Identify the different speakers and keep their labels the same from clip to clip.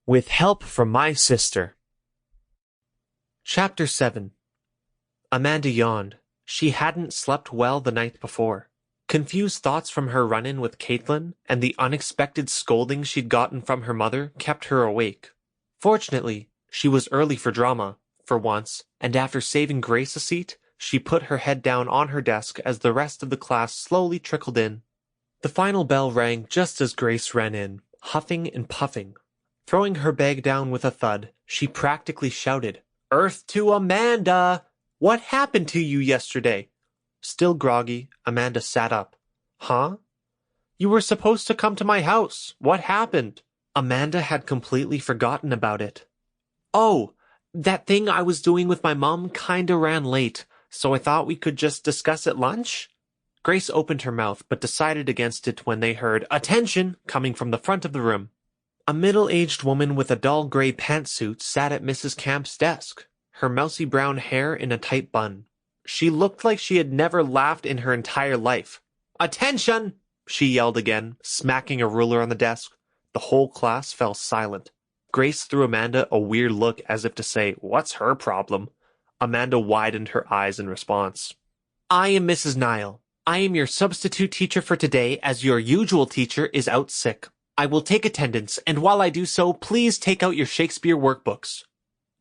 Speaker 1: With help from my sister. Chapter 7. Amanda yawned. She hadn't slept well the night before. Confused thoughts from her run-in with Katelyn and the unexpected scolding she'd gotten from her mother kept her awake. Fortunately, she was early for drama, for once, and after saving Grace a seat, she put her head down on her desk as the rest of the class slowly trickled in. The final bell rang just as Grace ran in, huffing and puffing. Throwing her bag down with a thud, she practically shouted, "Earth to Amanda! What happened to you yesterday?" Still groggy, Amanda sat up. "Huh? You were supposed to come to my house. What happened?" Amanda had completely forgotten about it. "Oh, that thing I was doing with my mom kinda ran late, so I thought we could just discuss at lunch?" Grace opened her mouth but decided against it when they heard "Attention!" coming from the front of the room. A middle-aged woman with a dull gray pantsuit sat at Mrs. Camp's desk, her mousy brown hair in a tight bun. She looked like she had never laughed in her entire life. "Attention!" she yelled again, smacking a ruler on the desk. The whole class fell silent. Grace threw Amanda a weird look as if to say, "What's her problem?" Amanda widened her eyes in response. "I am Mrs. Nile. I am your substitute teacher for today as your usual teacher is out sick. I will take attendance, and while I do so, please take out your Shakespeare workbooks."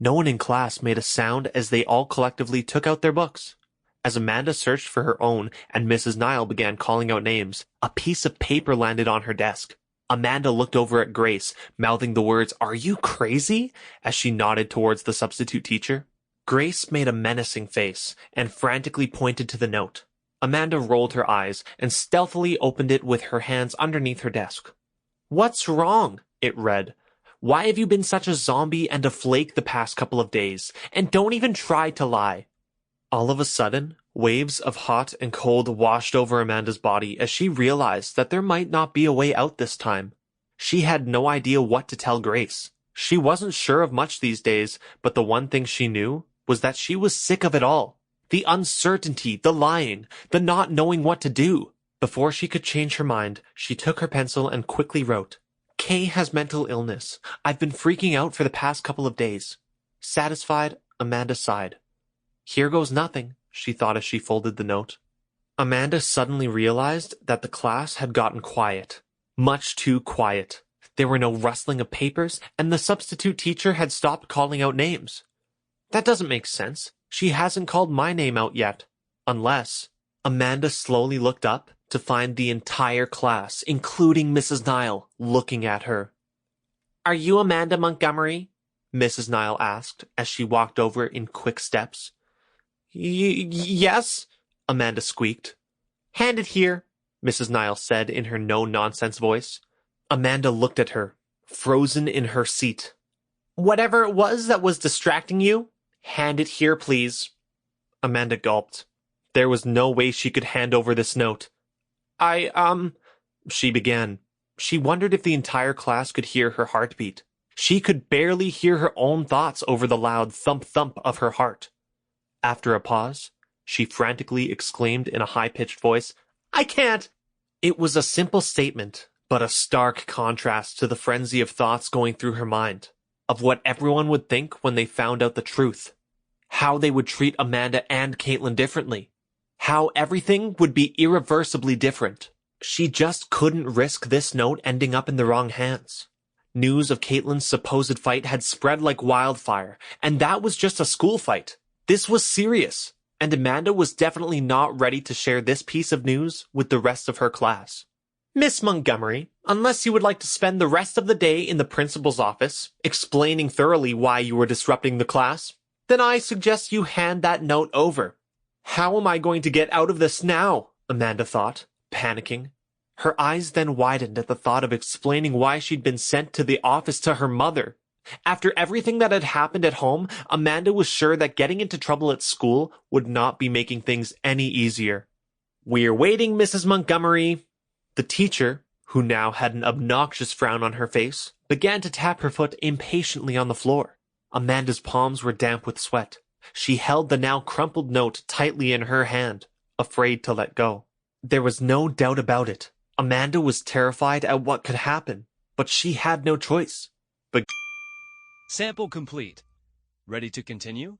Speaker 1: No one in class made a sound as they all collectively took out their books. As Amanda searched for her own and Mrs. Nile began calling out names, a piece of paper landed on her desk. Amanda looked over at Grace, mouthing the words, "Are you crazy?" as she nodded towards the substitute teacher. Grace made a menacing face and frantically pointed to the note. Amanda rolled her eyes and stealthily opened it with her hands underneath her desk. "What's wrong?" it read. "Why have you been such a zombie and a flake the past couple of days? And don't even try to lie." All of a sudden, waves of hot and cold washed over Amanda's body as she realized that there might not be a way out this time. She had no idea what to tell Grace. She wasn't sure of much these days, but the one thing she knew was that she was sick of it all. The uncertainty, the lying, the not knowing what to do. Before she could change her mind, she took her pencil and quickly wrote, "Kay has mental illness. I've been freaking out for the past couple of days." Satisfied, Amanda sighed. "Here goes nothing," she thought as she folded the note. Amanda suddenly realized that the class had gotten quiet. Much too quiet. There were no rustling of papers, and the substitute teacher had stopped calling out names. "That doesn't make sense. She hasn't called my name out yet. Unless..." Amanda slowly looked up to find the entire class, including Mrs. Nile, looking at her. "Are you Amanda Montgomery?" Mrs. Nile asked as she walked over in quick steps. Yes," Amanda squeaked. "Hand it here," Mrs. Nile said in her no-nonsense voice. Amanda looked at her, frozen in her seat. "Whatever it was that was distracting you, hand it here, please." Amanda gulped. There was no way she could hand over this note. She began. She wondered if the entire class could hear her heartbeat. She could barely hear her own thoughts over the loud thump-thump of her heart. After a pause, she frantically exclaimed in a high-pitched voice, "I can't!" It was a simple statement, but a stark contrast to the frenzy of thoughts going through her mind, of what everyone would think when they found out the truth, how they would treat Amanda and Katelyn differently, how everything would be irreversibly different. She just couldn't risk this note ending up in the wrong hands. News of Katelyn's supposed fight had spread like wildfire, and that was just a school fight. This was serious, and Amanda was definitely not ready to share this piece of news with the rest of her class. "Miss Montgomery, unless you would like to spend the rest of the day in the principal's office, explaining thoroughly why you were disrupting the class, then I suggest you hand that note over." How am I going to get out of this now? Amanda thought, panicking. Her eyes then widened at the thought of explaining why she'd been sent to the office to her mother. After everything that had happened at home, Amanda was sure that getting into trouble at school would not be making things any easier. "We're waiting, Mrs. Montgomery." The teacher, who now had an obnoxious frown on her face, began to tap her foot impatiently on the floor. Amanda's palms were damp with sweat. She held the now crumpled note tightly in her hand, afraid to let go. There was no doubt about it. Amanda was terrified at what could happen, but she had no choice. But
Speaker 2: Sample complete. Ready to continue?